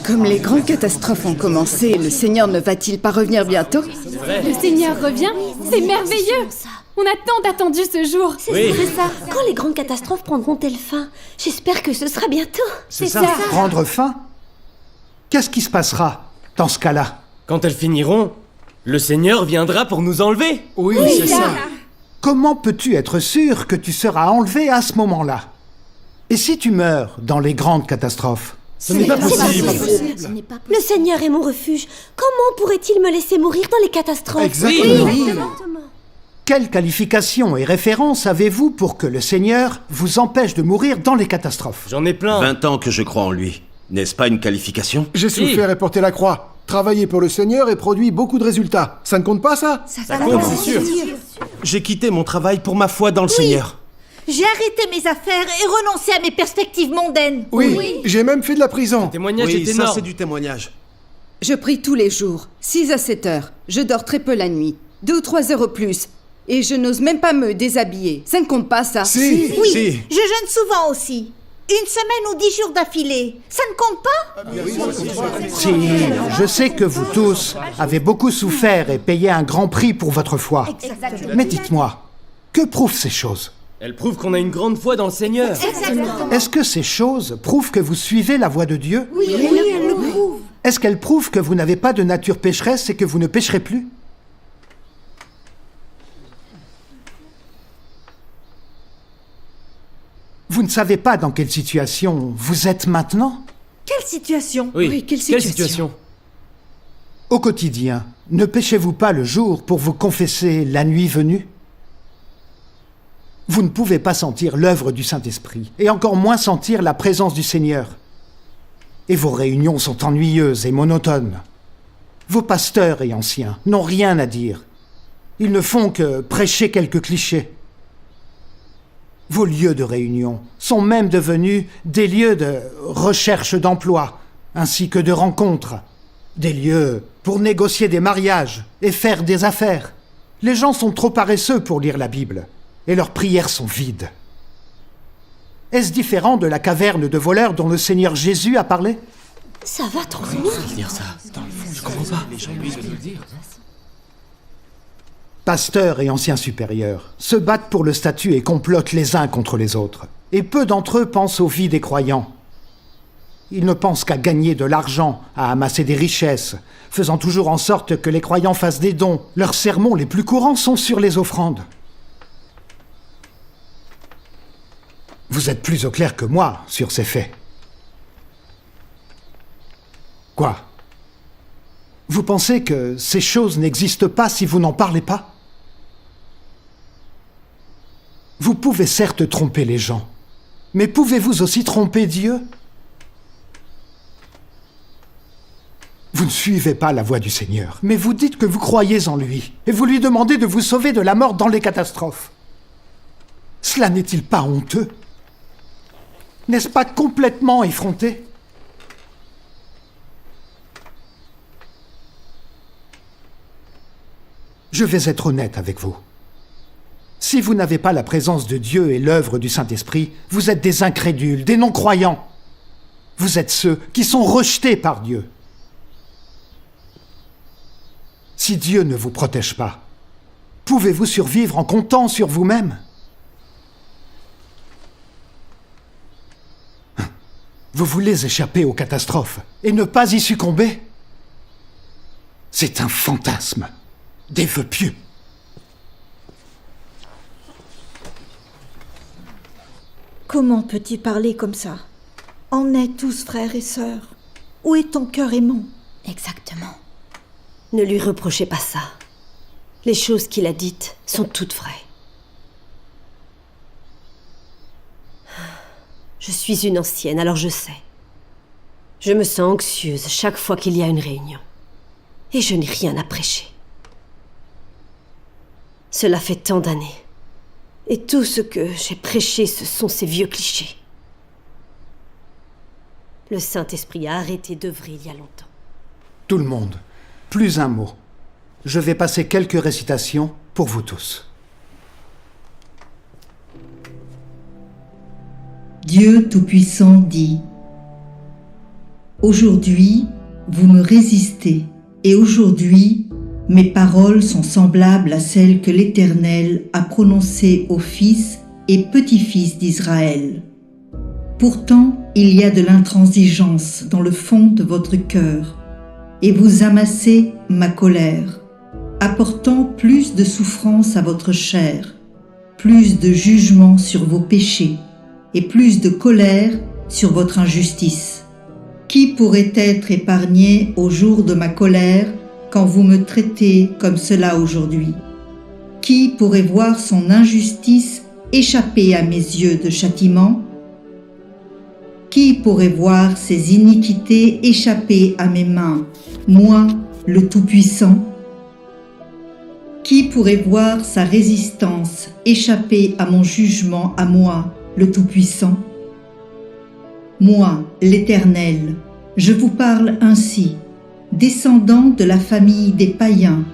Comme les grandes catastrophes ont commencé, le Seigneur ne va-t-il pas revenir bientôt? Le Seigneur revient? C'est merveilleux! On a tant attendu ce jour. C'est ça. Quand les grandes catastrophes prendront-elles fin? J'espère que ce sera bientôt. C'est ça. Prendre fin? Qu'est-ce qui se passera dans ce cas-là? Quand elles finiront, le Seigneur viendra pour nous enlever. Oui, c'est ça. Comment peux-tu être sûr que tu seras enlevé à ce moment-là? Et si tu meurs dans les grandes catastrophes? Ce n'est pas possible. Le Seigneur est mon refuge. Comment pourrait-il me laisser mourir dans les catastrophes? Exactement. Quelle qualification et référence avez-vous pour que le Seigneur vous empêche de mourir dans les catastrophes? J'en ai plein. 20 ans que je crois en lui. N'est-ce pas une qualification? J'ai souffert et porté la croix. Travaillé pour le Seigneur et produit beaucoup de résultats. Ça ne compte pas, ça? Ça compte, c'est sûr. J'ai quitté mon travail pour ma foi dans le Seigneur. J'ai arrêté mes affaires et renoncé à mes perspectives mondaines. Oui. J'ai même fait de la prison. Le témoignage Oui, est ça énorme. c'est du témoignage. Je prie tous les jours, 6 à 7 heures. Je dors très peu la nuit, 2 ou 3 heures au plus. Et je n'ose même pas me déshabiller. Ça ne compte pas, ça? Si. Oui, je jeûne souvent aussi. 1 semaine ou 10 jours d'affilée. Ça ne compte pas? Si, je sais que vous tous avez beaucoup souffert et payé un grand prix pour votre foi. Mais dites-moi, que prouvent ces choses? Elle prouve qu'on a une grande foi dans le Seigneur. Est-ce que ces choses prouvent que vous suivez la voie de Dieu? Oui, elle le prouve. Est-ce qu'elles prouvent que vous n'avez pas de nature pécheresse et que vous ne pécherez plus? Vous ne savez pas dans quelle situation vous êtes maintenant? Quelle situation? Oui, quelle situation? Au quotidien, ne péchez-vous pas le jour pour vous confesser la nuit venue? Vous ne pouvez pas sentir l'œuvre du Saint-Esprit, et encore moins sentir la présence du Seigneur. Et vos réunions sont ennuyeuses et monotones. Vos pasteurs et anciens n'ont rien à dire. Ils ne font que prêcher quelques clichés. Vos lieux de réunion sont même devenus des lieux de recherche d'emploi, ainsi que de rencontres. Des lieux pour négocier des mariages et faire des affaires. Les gens sont trop paresseux pour lire la Bible, et leurs prières sont vides. Est-ce différent de la caverne de voleurs dont le Seigneur Jésus a parlé? Ça va trop loin. Dire ça. Je comprends pas. Pasteurs et anciens supérieurs se battent pour le statut et complotent les uns contre les autres. Et peu d'entre eux pensent aux vies des croyants. Ils ne pensent qu'à gagner de l'argent, à amasser des richesses, faisant toujours en sorte que les croyants fassent des dons. Leurs sermons les plus courants sont sur les offrandes. Vous êtes plus au clair que moi sur ces faits. Quoi? Vous pensez que ces choses n'existent pas si vous n'en parlez pas? Vous pouvez certes tromper les gens, mais pouvez-vous aussi tromper Dieu? Vous ne suivez pas la voie du Seigneur, mais vous dites que vous croyez en lui, et vous lui demandez de vous sauver de la mort dans les catastrophes. Cela n'est-il pas honteux? N'est-ce pas complètement effronté? Je vais être honnête avec vous. Si vous n'avez pas la présence de Dieu et l'œuvre du Saint-Esprit, vous êtes des incrédules, des non-croyants. Vous êtes ceux qui sont rejetés par Dieu. Si Dieu ne vous protège pas, pouvez-vous survivre en comptant sur vous-même? Vous voulez échapper aux catastrophes et ne pas y succomber? C'est un fantasme, des vœux pieux. Comment peux-tu parler comme ça? En est tous frères et sœurs. Où est ton cœur aimant? Exactement. Ne lui reprochez pas ça. Les choses qu'il a dites sont toutes vraies. Je suis une ancienne, alors je sais. Je me sens anxieuse chaque fois qu'il y a une réunion. Et je n'ai rien à prêcher. Cela fait tant d'années. Et tout ce que j'ai prêché, ce sont ces vieux clichés. Le Saint-Esprit a arrêté d'œuvrer il y a longtemps. Tout le monde, plus un mot. Je vais passer quelques récitations pour vous tous. Dieu Tout-Puissant dit: Aujourd'hui, vous me résistez, et aujourd'hui, mes paroles sont semblables à celles que l'Éternel a prononcées aux fils et petits-fils d'Israël. Pourtant, il y a de l'intransigeance dans le fond de votre cœur, et vous amassez ma colère, apportant plus de souffrance à votre chair, plus de jugement sur vos péchés, et plus de colère sur votre injustice. Qui pourrait être épargné au jour de ma colère quand vous me traitez comme cela aujourd'hui? Qui pourrait voir son injustice échapper à mes yeux de châtiment? Qui pourrait voir ses iniquités échapper à mes mains, moi, le Tout-Puissant? Qui pourrait voir sa résistance échapper à mon jugement à moi, le Tout-Puissant? Moi, l'Éternel, je vous parle ainsi, descendant de la famille des païens,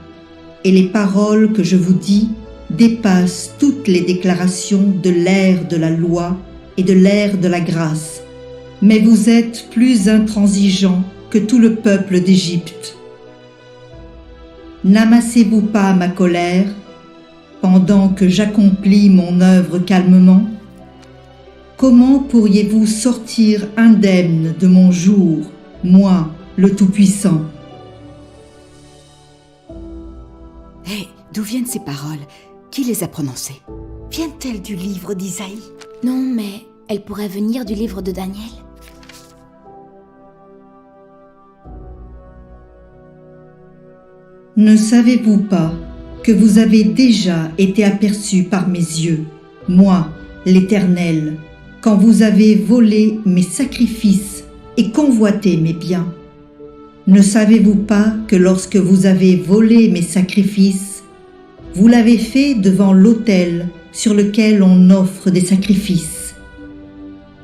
et les paroles que je vous dis dépassent toutes les déclarations de l'ère de la loi et de l'ère de la grâce. Mais vous êtes plus intransigeants que tout le peuple d'Égypte. N'amassez-vous pas ma colère pendant que j'accomplis mon œuvre calmement? Comment pourriez-vous sortir indemne de mon jour, moi, le Tout-Puissant? Hé, d'où viennent ces paroles? Qui les a prononcées? Viennent-elles du livre d'Isaïe? Non, mais elles pourraient venir du livre de Daniel. Ne savez-vous pas que vous avez déjà été aperçus par mes yeux, moi, l'Éternel, quand vous avez volé mes sacrifices et convoité mes biens? Ne savez-vous pas que lorsque vous avez volé mes sacrifices, vous l'avez fait devant l'autel sur lequel on offre des sacrifices?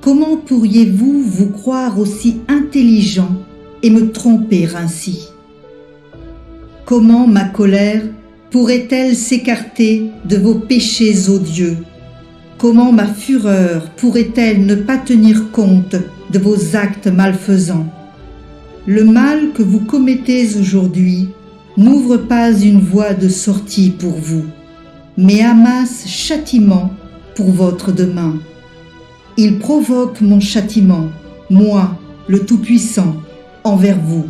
Comment pourriez-vous vous croire aussi intelligent et me tromper ainsi? Comment ma colère pourrait-elle s'écarter de vos péchés odieux? Comment ma fureur pourrait-elle ne pas tenir compte de vos actes malfaisants? Le mal que vous commettez aujourd'hui n'ouvre pas une voie de sortie pour vous, mais amasse châtiment pour votre demain. Il provoque mon châtiment, moi, le Tout-Puissant, envers vous.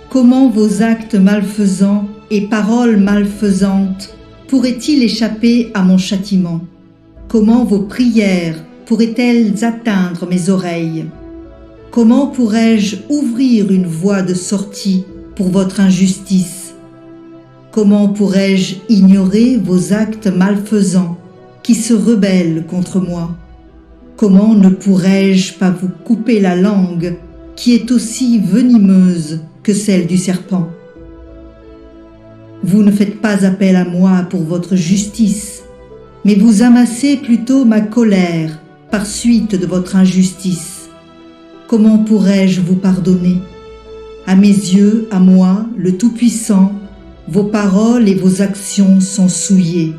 Comment vos actes malfaisants et paroles malfaisantes pourraient-ils échapper à mon châtiment? Comment vos prières pourraient-elles atteindre mes oreilles? Comment pourrais-je ouvrir une voie de sortie pour votre injustice? Comment pourrais-je ignorer vos actes malfaisants qui se rebellent contre moi? Comment ne pourrais-je pas vous couper la langue qui est aussi venimeuse que celle du serpent? Vous ne faites pas appel à moi pour votre justice, mais vous amassez plutôt ma colère par suite de votre injustice. Comment pourrais-je vous pardonner? À mes yeux, à moi, le Tout-Puissant, vos paroles et vos actions sont souillées.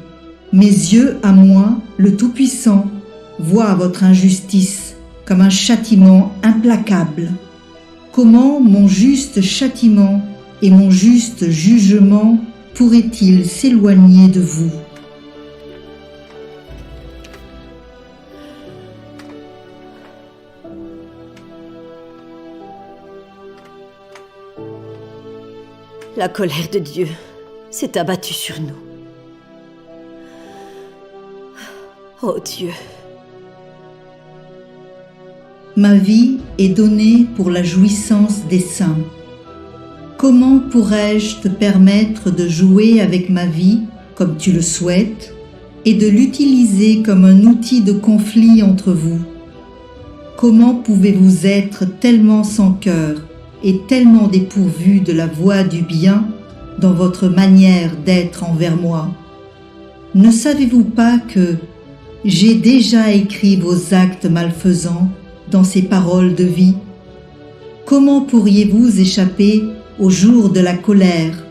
Mes yeux, à moi, le Tout-Puissant, voient votre injustice comme un châtiment implacable. Comment mon juste châtiment et mon juste jugement pourraient-ils s'éloigner de vous? La colère de Dieu s'est abattue sur nous. Oh Dieu! Ma vie est donnée pour la jouissance des saints. Comment pourrais-je te permettre de jouer avec ma vie comme tu le souhaites et de l'utiliser comme un outil de conflit entre vous? Comment pouvez-vous être tellement sans cœur et tellement dépourvu de la voie du bien dans votre manière d'être envers moi? Ne savez-vous pas que j'ai déjà écrit vos actes malfaisants dans ces paroles de vie? Comment pourriez-vous échapper au jour de la colère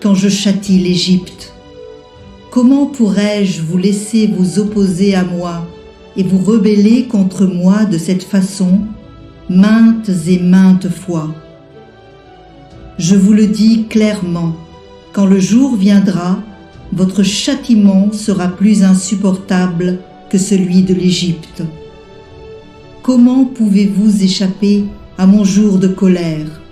quand je châtie l'Égypte? Comment pourrais-je vous laisser vous opposer à moi et vous rebeller contre moi de cette façon maintes et maintes fois. Je vous le dis clairement, quand le jour viendra, votre châtiment sera plus insupportable que celui de l'Égypte. Comment pouvez-vous échapper à mon jour de colère ?